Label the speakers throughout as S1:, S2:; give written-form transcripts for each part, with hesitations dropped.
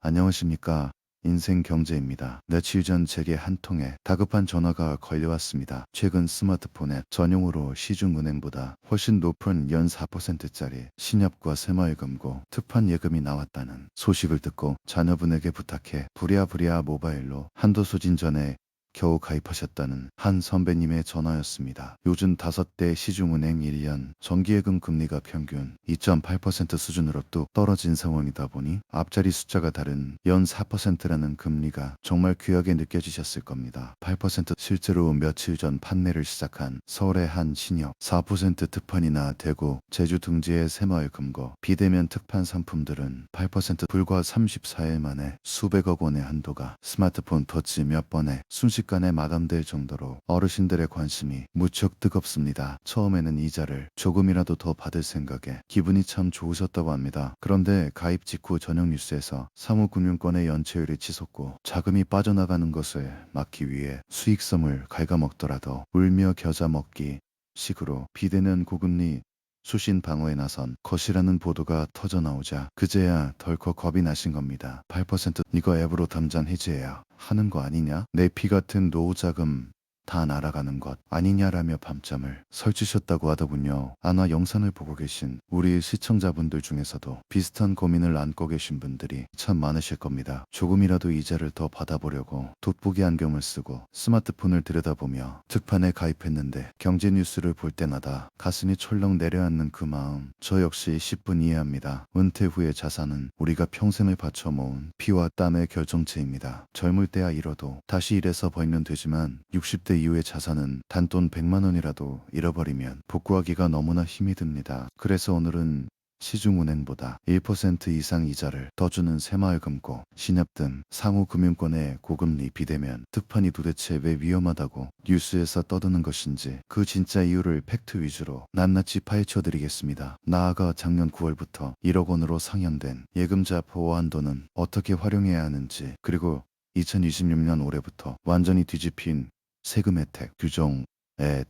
S1: 안녕하십니까. 인생경제입니다. 며칠 전 제게 한 통의 다급한 전화가 걸려왔습니다. 최근 스마트폰에 전용으로 시중은행보다 훨씬 높은 연 4%짜리 신협과 새마을금고 특판 예금이 나왔다는 소식을 듣고 자녀분에게 부탁해 부랴부랴 모바일로 한도 소진 전에 겨우 가입하셨다는 한 선배님의 전화였습니다. 요즘 5대 시중은행 1년 정기예금 금리가 평균 2.8% 수준으로 뚝 떨어진 상황이다 보니 앞자리 숫자가 다른 연 4%라는 금리가 정말 귀하게 느껴지셨을 겁니다. 8% 실제로 며칠 전 판매를 시작한 서울의 한 신협 4% 특판이나 대구, 제주 등지의 새마을금고, 비대면 특판 상품들은 8% 불과 34일 만에 수백억 원의 한도가 스마트폰 터치 몇 번에 순식간에 마감될 정도로 어르신들의 관심이 무척 뜨겁습니다. 처음에는 이자를 조금이라도 더 받을 생각에 기분이 참 좋으셨다고 합니다. 그런데 가입 직후 저녁 뉴스에서 사무금융권의 연체율이 치솟고 자금이 빠져나가는 것을 막기 위해 수익성을 갉아먹더라도 울며 겨자 먹기 식으로 비대면 고금리 수신 방어에 나선 것이라는 보도가 터져나오자 그제야 덜컥 겁이 나신 겁니다. 8% 이거 앱으로 담장 해지해야 하는 거 아니냐? 내 피 같은 노후자금 다 날아가는 것 아니냐라며 밤잠을 설치셨다고 하더군요. 아마 영상을 보고 계신 우리 시청자분들 중에서도 비슷한 고민을 안고 계신 분들이 참 많으실 겁니다. 조금이라도 이자를 더 받아보려고 돋보기 안경을 쓰고 스마트폰을 들여다보며 특판에 가입했는데 경제 뉴스를 볼 때마다 가슴이 철렁 내려앉는 그 마음 저 역시 10분 이해합니다. 은퇴 후의 자산은 우리가 평생을 바쳐 모은 피와 땀의 결정체입니다. 젊을 때야 잃어도 다시 일해서 벌면 되지만 60대 이후의 자산은 단돈 100만 원이라도 잃어버리면 복구하기가 너무나 힘이 듭니다. 그래서 오늘은 시중은행보다 1% 이상 이자를 더 주는 새마을금고, 신협 등 상호금융권의 고금리 비대면 특판이 도대체 왜 위험하다고 뉴스에서 떠드는 것인지 그 진짜 이유를 팩트 위주로 낱낱이 파헤쳐드리겠습니다. 나아가 작년 9월부터 1억 원으로 상향된 예금자 보호 한도는 어떻게 활용해야 하는지, 그리고 2026년 올해부터 완전히 뒤집힌 세금 혜택 규정에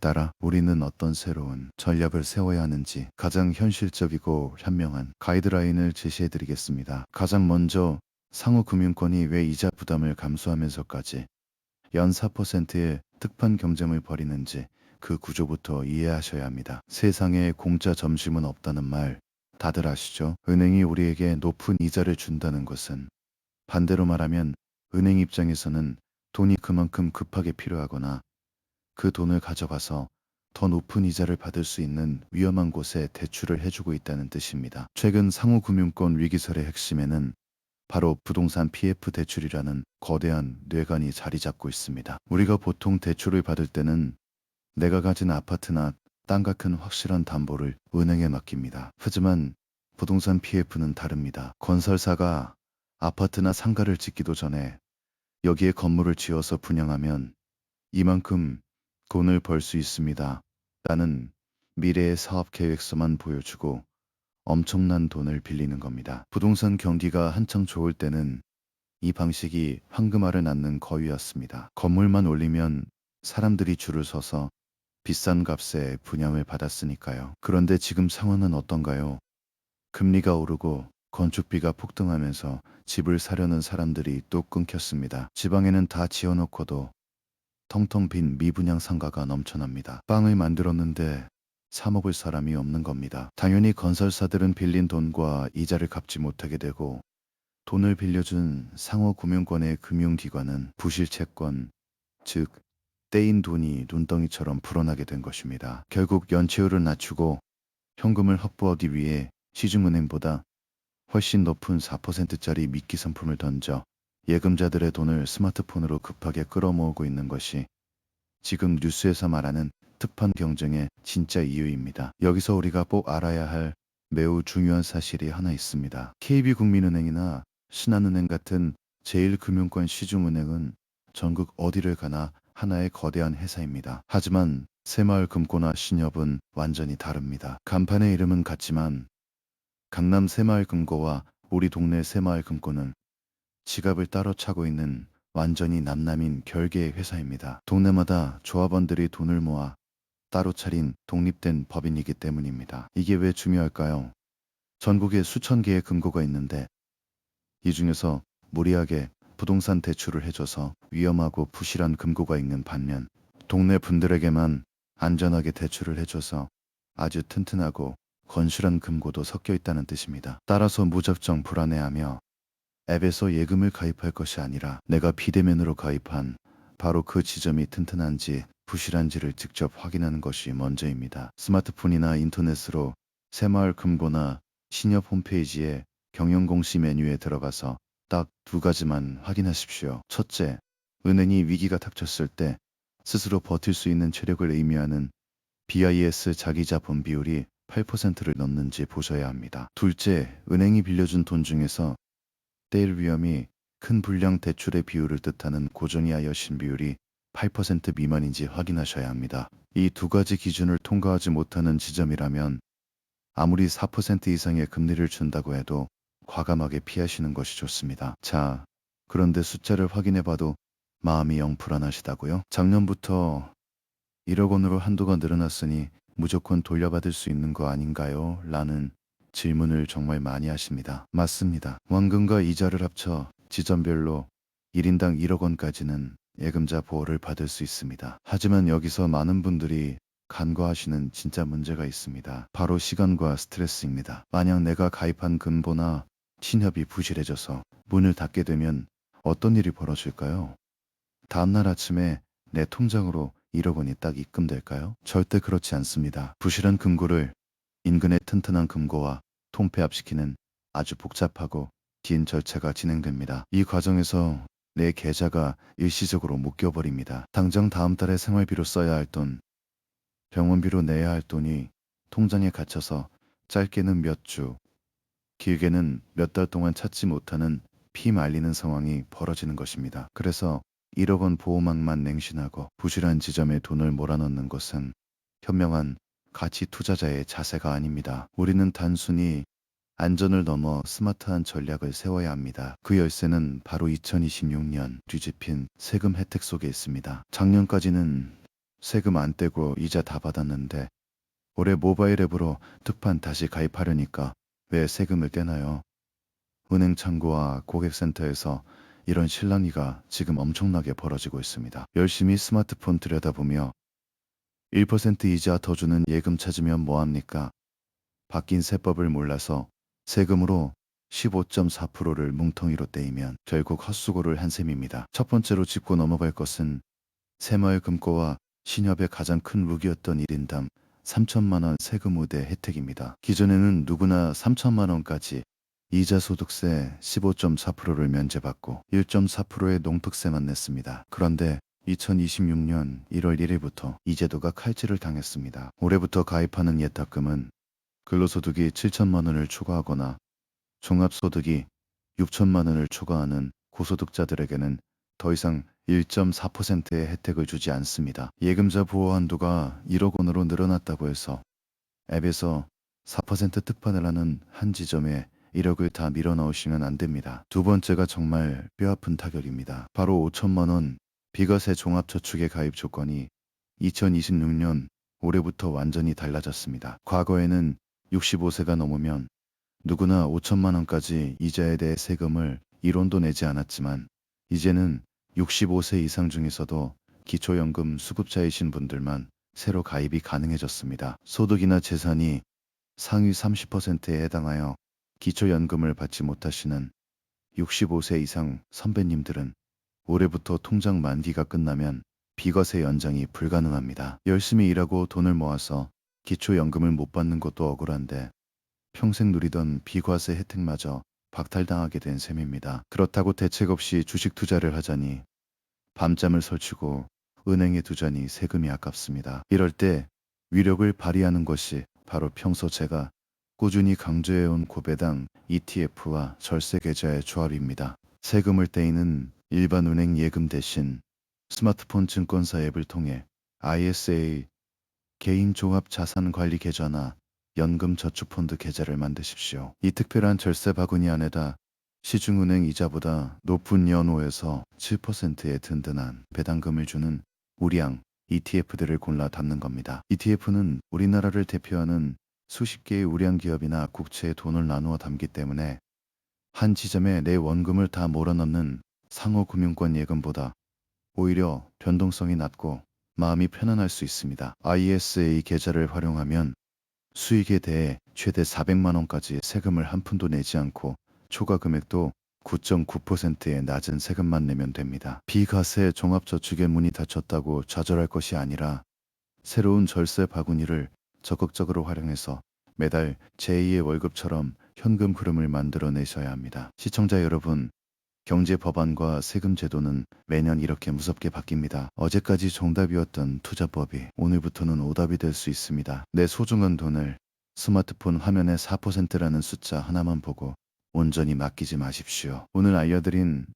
S1: 따라 우리는 어떤 새로운 전략을 세워야 하는지 가장 현실적이고 현명한 가이드라인을 제시해 드리겠습니다. 가장 먼저 상호금융권이 왜 이자 부담을 감수하면서까지 연 4%의 특판 경쟁을 벌이는지 그 구조부터 이해하셔야 합니다. 세상에 공짜 점심은 없다는 말 다들 아시죠? 은행이 우리에게 높은 이자를 준다는 것은, 반대로 말하면 은행 입장에서는 돈이 그만큼 급하게 필요하거나 그 돈을 가져가서 더 높은 이자를 받을 수 있는 위험한 곳에 대출을 해주고 있다는 뜻입니다. 최근 상호금융권 위기설의 핵심에는 바로 부동산 PF 대출이라는 거대한 뇌관이 자리 잡고 있습니다. 우리가 보통 대출을 받을 때는 내가 가진 아파트나 땅과 큰 확실한 담보를 은행에 맡깁니다. 하지만 부동산 PF는 다릅니다. 건설사가 아파트나 상가를 짓기도 전에 여기에 건물을 지어서 분양하면 이만큼 돈을 벌 수 있습니다. 라는 미래의 사업 계획서만 보여주고 엄청난 돈을 빌리는 겁니다. 부동산 경기가 한창 좋을 때는 이 방식이 황금알을 낳는 거위였습니다. 건물만 올리면 사람들이 줄을 서서 비싼 값에 분양을 받았으니까요. 그런데 지금 상황은 어떤가요? 금리가 오르고 건축비가 폭등하면서 집을 사려는 사람들이 또 끊겼습니다. 지방에는 다 지어놓고도 텅텅 빈 미분양 상가가 넘쳐납니다. 빵을 만들었는데 사 먹을 사람이 없는 겁니다. 당연히 건설사들은 빌린 돈과 이자를 갚지 못하게 되고, 돈을 빌려준 상호금융권의 금융기관은 부실채권, 즉 떼인 돈이 눈덩이처럼 불어나게 된 것입니다. 결국 연체율을 낮추고 현금을 확보하기 위해 시중은행보다 훨씬 높은 4%짜리 미끼 상품을 던져 예금자들의 돈을 스마트폰으로 급하게 끌어모으고 있는 것이 지금 뉴스에서 말하는 특판 경쟁의 진짜 이유입니다. 여기서 우리가 꼭 알아야 할 매우 중요한 사실이 하나 있습니다. KB국민은행이나 신한은행 같은 제1금융권 시중은행은 전국 어디를 가나 하나의 거대한 회사입니다. 하지만 새마을금고나 신협은 완전히 다릅니다. 간판의 이름은 같지만 강남 새마을금고와 우리 동네 새마을금고는 지갑을 따로 차고 있는 완전히 남남인 별개의 회사입니다. 동네마다 조합원들이 돈을 모아 따로 차린 독립된 법인이기 때문입니다. 이게 왜 중요할까요? 전국에 수천 개의 금고가 있는데 이 중에서 무리하게 부동산 대출을 해줘서 위험하고 부실한 금고가 있는 반면 동네 분들에게만 안전하게 대출을 해줘서 아주 튼튼하고 건실한 금고도 섞여 있다는 뜻입니다. 따라서 무작정 불안해하며 앱에서 예금을 가입할 것이 아니라 내가 비대면으로 가입한 바로 그 지점이 튼튼한지 부실한지를 직접 확인하는 것이 먼저입니다. 스마트폰이나 인터넷으로 새마을금고나 신협 홈페이지에 경영공시 메뉴에 들어가서 딱 두 가지만 확인하십시오. 첫째, 은행이 위기가 닥쳤을 때 스스로 버틸 수 있는 체력을 의미하는 BIS 자기자본 비율이 8%를 넘는지 보셔야 합니다. 둘째, 은행이 빌려준 돈 중에서 떼일 위험이 큰 불량 대출의 비율을 뜻하는 고정이하여 신비율이 8% 미만인지 확인하셔야 합니다. 이 두 가지 기준을 통과하지 못하는 지점이라면 아무리 4% 이상의 금리를 준다고 해도 과감하게 피하시는 것이 좋습니다. 자, 그런데 숫자를 확인해 봐도 마음이 영 불안하시다고요? 작년부터 1억 원으로 한도가 늘어났으니 무조건 돌려받을 수 있는 거 아닌가요? 라는 질문을 정말 많이 하십니다. 맞습니다. 원금과 이자를 합쳐 지점별로 1인당 1억 원까지는 예금자 보호를 받을 수 있습니다. 하지만 여기서 많은 분들이 간과하시는 진짜 문제가 있습니다. 바로 시간과 스트레스입니다. 만약 내가 가입한 금보나 신협이 부실해져서 문을 닫게 되면 어떤 일이 벌어질까요? 다음날 아침에 내 통장으로 1억 원이 딱 입금될까요? 절대 그렇지 않습니다. 부실한 금고를 인근의 튼튼한 금고와 통폐합시키는 아주 복잡하고 긴 절차가 진행됩니다. 이 과정에서 내 계좌가 일시적으로 묶여버립니다. 당장 다음 달에 생활비로 써야 할 돈, 병원비로 내야 할 돈이 통장에 갇혀서 짧게는 몇 주, 길게는 몇 달 동안 찾지 못하는 피 말리는 상황이 벌어지는 것입니다. 그래서 1억 원 보호막만 맹신하고 부실한 지점에 돈을 몰아넣는 것은 현명한 가치 투자자의 자세가 아닙니다. 우리는 단순히 안전을 넘어 스마트한 전략을 세워야 합니다. 그 열쇠는 바로 2026년 뒤집힌 세금 혜택 속에 있습니다. 작년까지는 세금 안 떼고 이자 다 받았는데 올해 모바일 앱으로 특판 다시 가입하려니까 왜 세금을 떼나요? 은행 창구와 고객센터에서 이런 실랑이가 지금 엄청나게 벌어지고 있습니다. 열심히 스마트폰 들여다보며 1% 이자 더 주는 예금 찾으면 뭐합니까? 바뀐 세법을 몰라서 세금으로 15.4%를 뭉텅이로 떼이면 결국 헛수고를 한 셈입니다. 첫 번째로 짚고 넘어갈 것은 새마을금고와 신협의 가장 큰 룩이었던 1인당 3천만 원 세금 우대 혜택입니다. 기존에는 누구나 3천만 원까지 이자 소득세 15.4%를 면제받고 1.4%의 농특세만 냈습니다. 그런데 2026년 1월 1일부터 이 제도가 칼질을 당했습니다. 올해부터 가입하는 예탁금은 근로소득이 7천만 원을 초과하거나 종합소득이 6천만 원을 초과하는 고소득자들에게는 더 이상 1.4%의 혜택을 주지 않습니다. 예금자 보호 한도가 1억 원으로 늘어났다고 해서 앱에서 4% 특판을 하는 한 지점에 1억을 다 밀어 넣으시면 안 됩니다. 두 번째가 정말 뼈아픈 타격입니다. 바로 5천만 원 비과세 종합저축의 가입 조건이 2026년 올해부터 완전히 달라졌습니다. 과거에는 65세가 넘으면 누구나 5천만 원까지 이자에 대해 세금을 1원도 내지 않았지만 이제는 65세 이상 중에서도 기초연금 수급자이신 분들만 새로 가입이 가능해졌습니다. 소득이나 재산이 상위 30%에 해당하여 기초연금을 받지 못하시는 65세 이상 선배님들은 올해부터 통장 만기가 끝나면 비과세 연장이 불가능합니다. 열심히 일하고 돈을 모아서 기초연금을 못 받는 것도 억울한데 평생 누리던 비과세 혜택마저 박탈당하게 된 셈입니다. 그렇다고 대책 없이 주식 투자를 하자니 밤잠을 설치고 은행에 두자니 세금이 아깝습니다. 이럴 때 위력을 발휘하는 것이 바로 평소 제가 꾸준히 강조해온 고배당 ETF와 절세 계좌의 조합입니다. 세금을 떼이는 일반 은행 예금 대신 스마트폰 증권사 앱을 통해 ISA 개인 종합 자산 관리 계좌나 연금 저축펀드 계좌를 만드십시오. 이 특별한 절세 바구니 안에다 시중은행 이자보다 높은 연호에서 7%의 든든한 배당금을 주는 우량 ETF들을 골라 담는 겁니다. ETF는 우리나라를 대표하는 수십 개의 우량 기업이나 국채에 돈을 나누어 담기 때문에 한 지점에 내 원금을 다 몰아넣는 상호금융권 예금보다 오히려 변동성이 낮고 마음이 편안할 수 있습니다. ISA 계좌를 활용하면 수익에 대해 최대 400만 원까지 세금을 한 푼도 내지 않고 초과 금액도 9.9%의 낮은 세금만 내면 됩니다. 비과세 종합저축의 문이 닫혔다고 좌절할 것이 아니라 새로운 절세 바구니를 적극적으로 활용해서 매달 제2의 월급처럼 현금 흐름을 만들어내셔야 합니다. 시청자 여러분, 경제 법안과 세금 제도는 매년 이렇게 무섭게 바뀝니다. 어제까지 정답이었던 투자법이 오늘부터는 오답이 될 수 있습니다. 내 소중한 돈을 스마트폰 화면에 4%라는 숫자 하나만 보고 온전히 맡기지 마십시오. 오늘 알려드린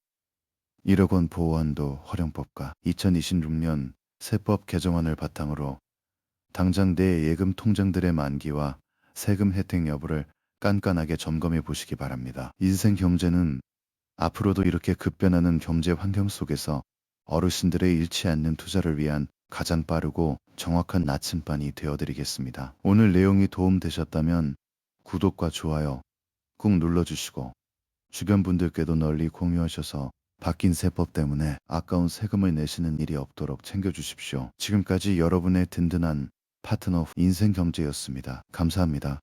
S1: 1억 원 보호한도 활용법과 2026년 세법 개정안을 바탕으로 당장 내 예금 통장들의 만기와 세금 혜택 여부를 깐깐하게 점검해 보시기 바랍니다. 인생 경제는 앞으로도 이렇게 급변하는 경제 환경 속에서 어르신들의 잃지 않는 투자를 위한 가장 빠르고 정확한 나침반이 되어드리겠습니다. 오늘 내용이 도움되셨다면 구독과 좋아요 꾹 눌러주시고 주변 분들께도 널리 공유하셔서 바뀐 세법 때문에 아까운 세금을 내시는 일이 없도록 챙겨주십시오. 지금까지 여러분의 든든한 파트너 인생경제였습니다. 감사합니다.